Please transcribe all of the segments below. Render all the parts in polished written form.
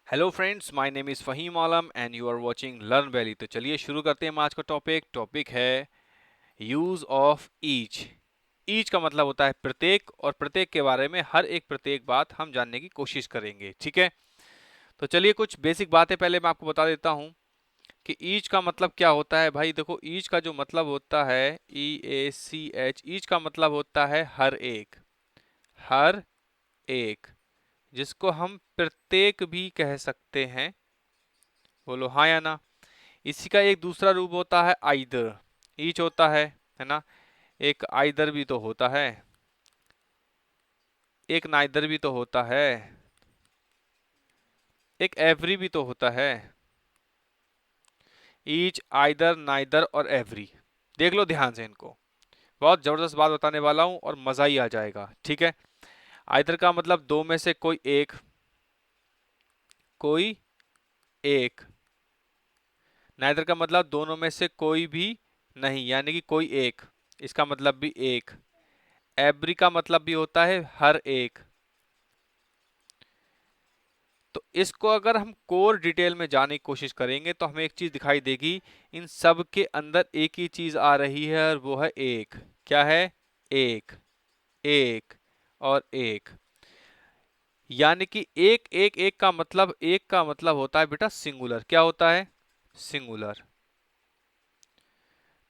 Hello friends, my name is Fahim Alam and you are watching Learn Valley. तो चलिए शुरू करते हैं हम आज का टॉपिक है यूज़ ऑफ ईच। ईच का मतलब होता है प्रत्येक, और प्रत्येक के बारे में हर एक प्रत्येक बात हम जानने की कोशिश करेंगे। ठीक है, तो चलिए कुछ बेसिक बातें पहले मैं आपको बता देता हूँ कि ईच का मतलब क्या होता है। भाई देखो, ईच का जो मतलब होता है EACH, ईच का मतलब होता है हर एक, हर एक, जिसको हम प्रत्येक भी कह सकते हैं। बोलो हाँ या ना। इसी का एक दूसरा रूप होता है आइदर। ईच होता है ना। एक आइदर भी तो होता है, एक नाइदर भी तो होता है, एक एवरी भी तो होता है। ईच, आइदर, नाइदर और एवरी, देख लो ध्यान से इनको। बहुत जबरदस्त बात बताने वाला हूं और मजा ही आ जाएगा। ठीक है, आइदर का मतलब दो में से कोई एक, कोई एक। नाइदर का मतलब दोनों में से कोई भी नहीं, यानी कि कोई एक, इसका मतलब भी एक। एवरी का मतलब भी होता है हर एक। तो इसको अगर हम कोर डिटेल में जाने की कोशिश करेंगे तो हमें एक चीज दिखाई देगी, इन सब के अंदर एक ही चीज आ रही है और वो है एक। क्या है? एक, एक और एक। यानी कि एक एक एक का मतलब, एक का मतलब होता है बेटा सिंगुलर। क्या होता है? सिंगुलर।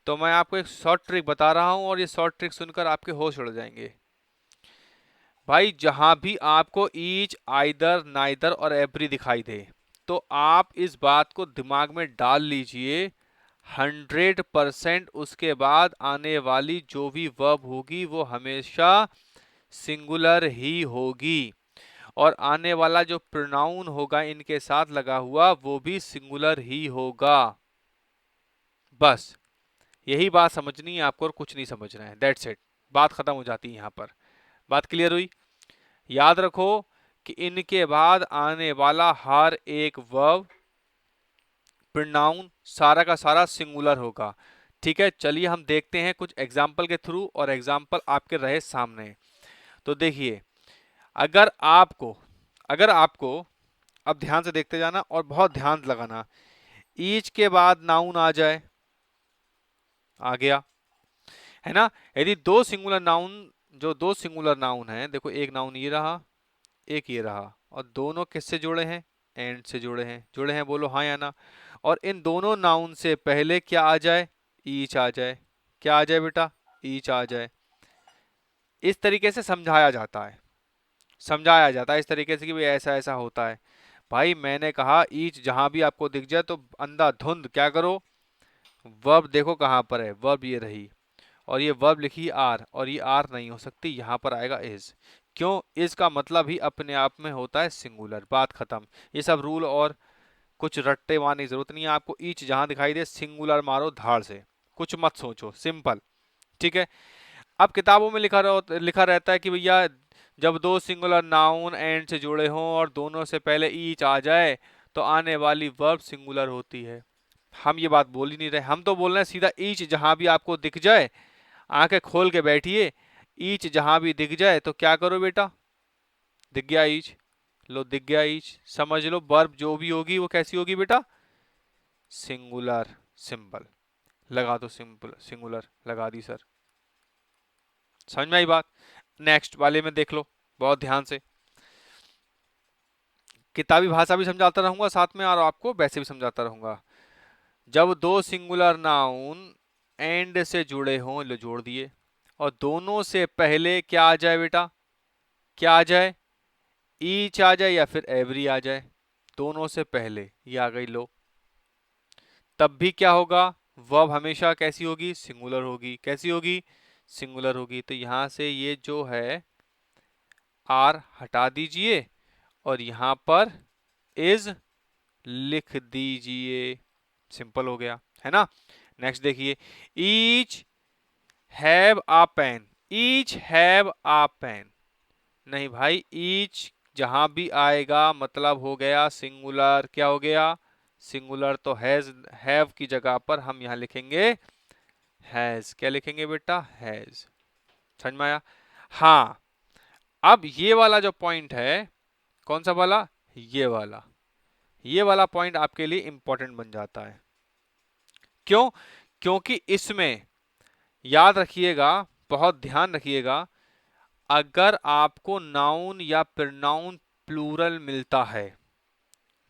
तो मैं आपको एक शॉर्ट ट्रिक बता रहा हूं और ये शॉर्ट ट्रिक सुनकर आपके होश उड़ जाएंगे। भाई जहां भी आपको ईच, आइदर, नाइदर और एवरी दिखाई दे, तो आप इस बात को दिमाग में डाल लीजिए, 100% उसके बाद आने वाली जो भी वर्ब होगी वो हमेशा सिंगुलर ही होगी, और आने वाला जो प्रोनाउन होगा इनके साथ लगा हुआ वो भी सिंगुलर ही होगा। बस यही बात समझनी है आपको और कुछ नहीं समझना है। दैट्स इट, बात खत्म हो जाती है यहाँ पर। बात क्लियर हुई? याद रखो कि इनके बाद आने वाला हर एक वर्ब, प्रोनाउन, सारा का सारा सिंगुलर होगा। ठीक है, चलिए हम देखते हैं कुछ एग्जाम्पल के थ्रू, और एग्जाम्पल आपके रहे सामने। तो देखिए, अगर आपको अगर आपको अब ध्यान से देखते जाना और बहुत ध्यान लगाना। ईच के बाद नाउन आ जाए, आ गया है ना। यदि दो सिंगुलर नाउन, जो दो सिंगुलर नाउन है, देखो एक नाउन ये रहा, एक ये रहा, और दोनों किससे जुड़े हैं? एंड से जुड़े हैं। जुड़े हैं, बोलो हाँ या ना। और इन दोनों नाउन से पहले क्या आ जाए? ईच आ जाए। क्या आ जाए बेटा? ईच आ जाए। इस तरीके से समझाया जाता है, समझाया जाता है इस तरीके से कि भाई ऐसा ऐसा होता है। भाई मैंने कहा ईच जहां भी आपको दिख जाए तो अंधाधुंध क्या करो, वर्ब देखो कहां पर है। वर्ब ये रही, और ये वर्ब लिखी आर, और ये आर नहीं हो सकती, यहां पर आएगा इज। क्यों? इज का मतलब ही अपने आप में होता है सिंगुलर। बात खत्म। ये सब रूल और कुछ रट्टे मारने की जरूरत नहीं है आपको। ईच जहां दिखाई दे सिंगुलर मारो धाड़ से, कुछ मत सोचो, सिंपल। ठीक है, अब किताबों में लिखा रहता है कि भैया जब दो सिंगुलर नाउन एंड से जुड़े हों और दोनों से पहले ईच आ जाए तो आने वाली वर्ब सिंगुलर होती है। हम ये बात बोल ही नहीं रहे, हम तो बोल रहे हैं सीधा ईच जहां भी आपको दिख जाए, आंखें खोल के बैठिए। ईच जहां भी दिख जाए तो क्या करो बेटा? दिख गया ईच, लो दिख गया ईच, समझ लो वर्ब जो भी होगी वो कैसी होगी बेटा? सिंगुलर। सिंपल। लगा दो सिंपल, सिंगुलर लगा दी सर। समझ में आई बात? नेक्स्ट वाले में देख लो बहुत ध्यान से। किताबी भाषा भी समझाता रहूंगा साथ में, और आपको वैसे भी समझाता रहूंगा। जब दो सिंगुलर नाउन एंड से जुड़े हों, लो जोड़ दिए, और दोनों से पहले क्या आ जाए बेटा? क्या आ जाए? ईच आ जाए या फिर एवरी आ जाए। दोनों से पहले ये आ गई, लो। तब भी क्या होगा? वर्ब हमेशा कैसी होगी? सिंगुलर होगी। कैसी होगी? सिंगुलर होगी। तो यहां से ये जो है आर हटा दीजिए और यहां पर इज लिख दीजिए। सिंपल हो गया, है ना। नेक्स्ट देखिए, each have a pen. Each have a pen, नहीं भाई, ईच जहां भी आएगा मतलब हो गया सिंगुलर। क्या हो गया? सिंगुलर। तो हैज, हैव की जगह पर हम यहां लिखेंगे हैज। क्या लिखेंगे बेटा? हैज। समझ में आया? हाँ, अब ये वाला जो पॉइंट है, कौन सा वाला? ये वाला। ये वाला पॉइंट आपके लिए इंपॉर्टेंट बन जाता है। क्यों? क्योंकि इसमें याद रखिएगा, बहुत ध्यान रखिएगा, अगर आपको नाउन या प्रोनाउन प्लूरल मिलता है,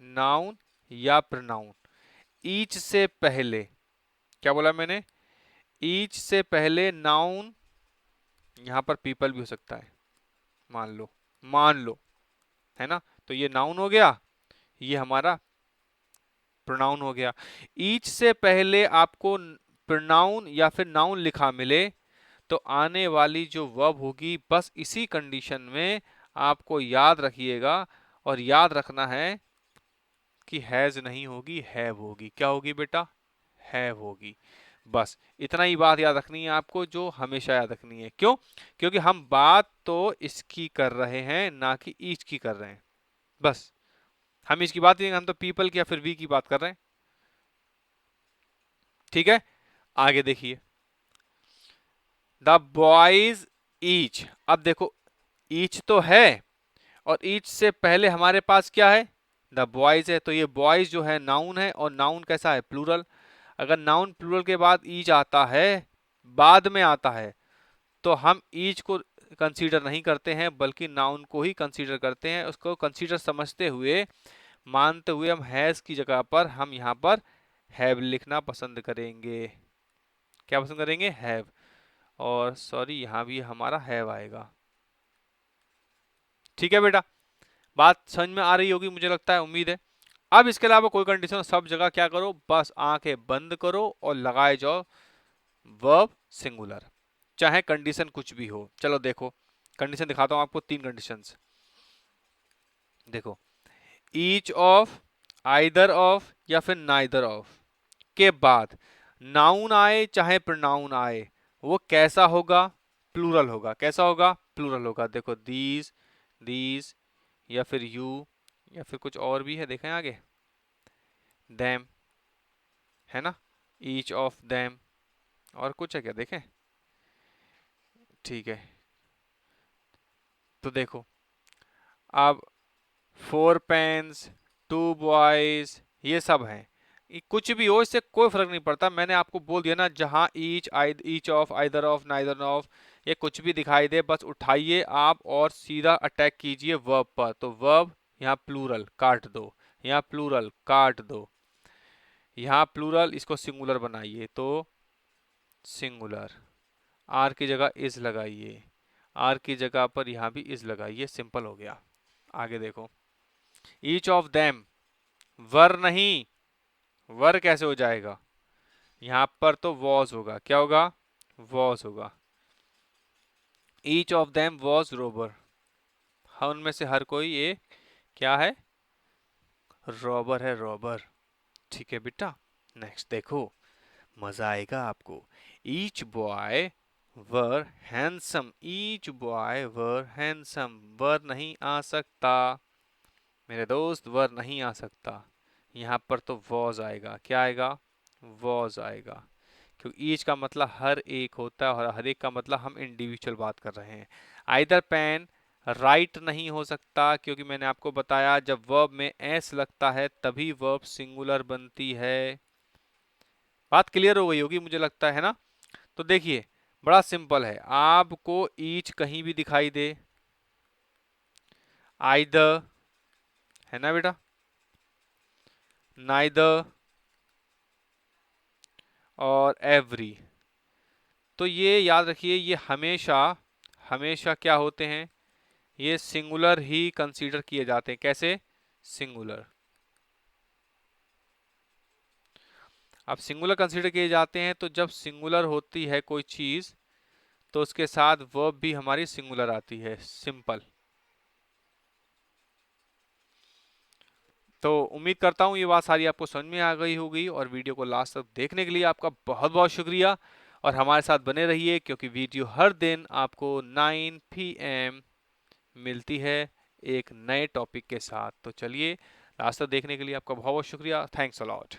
नाउन या प्रोनाउन, ईच से पहले, क्या बोला मैंने, ईच से पहले नाउन, यहां पर पीपल भी हो सकता है, मान लो, है ना, तो ये नाउन हो गया, ये हमारा प्रोनाउन हो गया। ईच से पहले आपको प्रोनाउन या फिर नाउन लिखा मिले तो आने वाली जो वर्ब होगी, बस इसी कंडीशन में आपको याद रखिएगा, और याद रखना है कि हैज नहीं होगी, हैव होगी। क्या होगी बेटा? हैव होगी। बस इतना ही बात याद रखनी है आपको, जो हमेशा याद रखनी है। क्यों? क्योंकि हम बात तो इसकी कर रहे हैं, ना कि ईच की कर रहे हैं। बस हम इसकी बात नहीं, हम तो पीपल की या फिर वी की बात कर रहे हैं। ठीक है, आगे देखिए, द बॉयज ईच। अब देखो, ईच तो है, और ईच से पहले हमारे पास क्या है? द बॉयज है, तो ये बॉयज जो है नाउन है, और नाउन कैसा है? प्लूरल। अगर नाउन प्लूरल के बाद ईच आता है, बाद में आता है, तो हम ईच को कंसीडर नहीं करते हैं, बल्कि नाउन को ही कंसीडर करते हैं। उसको कंसीडर समझते हुए, मानते हुए, हम हैज की जगह पर हम यहाँ पर हैव लिखना पसंद करेंगे। क्या पसंद करेंगे? हैव। और सॉरी, यहाँ भी हमारा हैव आएगा। ठीक है बेटा, बात समझ में आ रही होगी मुझे लगता है, उम्मीद है। अब इसके अलावा कोई कंडीशन, सब जगह क्या करो, बस आंखें बंद करो और लगाए जाओ वर्ब सिंगुलर, चाहे कंडीशन कुछ भी हो। चलो देखो, कंडीशन दिखाता हूं आपको, 3 कंडीशंस। देखो, ईच ऑफ, आइदर ऑफ, या फिर नाइदर ऑफ के बाद नाउन आए चाहे प्रोनाउन आए, वो कैसा होगा? प्लूरल होगा। कैसा होगा? प्लूरल होगा। देखो, दीज, या फिर यू, या फिर कुछ और भी है, देखें आगे, देम, है ना, ईच ऑफ देम, और कुछ है क्या, देखें। ठीक है, तो देखो, अब 4 पेन्स, 2 बॉयज, ये सब हैं। कुछ भी हो, इससे कोई फर्क नहीं पड़ता। मैंने आपको बोल दिया ना, जहां each of, either of, neither of, ये कुछ भी दिखाई दे, बस उठाइए आप और सीधा अटैक कीजिए वर्ब पर। तो वर्ब यहाँ प्लूरल काट दो, यहाँ प्लूरल काट दो, यहाँ प्लूरल, इसको सिंगुलर बनाइए, तो सिंगुलर। आर की जगह इज लगाइए, आर की जगह पर यहाँ भी इज लगाइए, सिंपल हो गया। आगे देखो, ईच ऑफ देम, वर नहीं, वर कैसे हो जाएगा? यहाँ पर तो वॉज होगा। क्या होगा? वॉज होगा। Each of them was Rober, उनमें से हर कोई ये क्या है? रॉबर है, रॉबर। ठीक है बेटा, नेक्स्ट देखो, मजा आएगा आपको। ईच बॉय वर हैंडसम, ईच बॉय वर हैंडसम, वर नहीं आ सकता मेरे दोस्त, वर नहीं आ सकता। यहाँ पर तो वॉज आएगा। क्या आएगा? वॉज आएगा, क्योंकि ईच का मतलब हर एक होता है, और हर एक का मतलब हम इंडिविजुअल बात कर रहे हैं। आइदर पेन, राइट नहीं हो सकता, क्योंकि मैंने आपको बताया जब वर्ब में एस लगता है तभी वर्ब सिंगुलर बनती है। बात क्लियर हो गई होगी मुझे लगता है ना। तो देखिए, बड़ा सिंपल है, आपको ईच कहीं भी दिखाई दे, आइदर, है ना बेटा, नाइदर और एवरी, तो ये याद रखिए, ये हमेशा हमेशा क्या होते हैं? ये सिंगुलर ही कंसीडर किए जाते हैं। कैसे? सिंगुलर। अब सिंगुलर कंसीडर किए जाते हैं, तो जब सिंगुलर होती है कोई चीज, तो उसके साथ वर्ब भी हमारी सिंगुलर आती है। सिंपल। तो उम्मीद करता हूँ ये बात सारी आपको समझ में आ गई होगी, और वीडियो को लास्ट तक देखने के लिए आपका बहुत बहुत शुक्रिया। और हमारे साथ बने रहिए, क्योंकि वीडियो हर दिन आपको 9 PM मिलती है एक नए टॉपिक के साथ। तो चलिए, लास्ट तक देखने के लिए आपका बहुत बहुत शुक्रिया। Thanks a lot.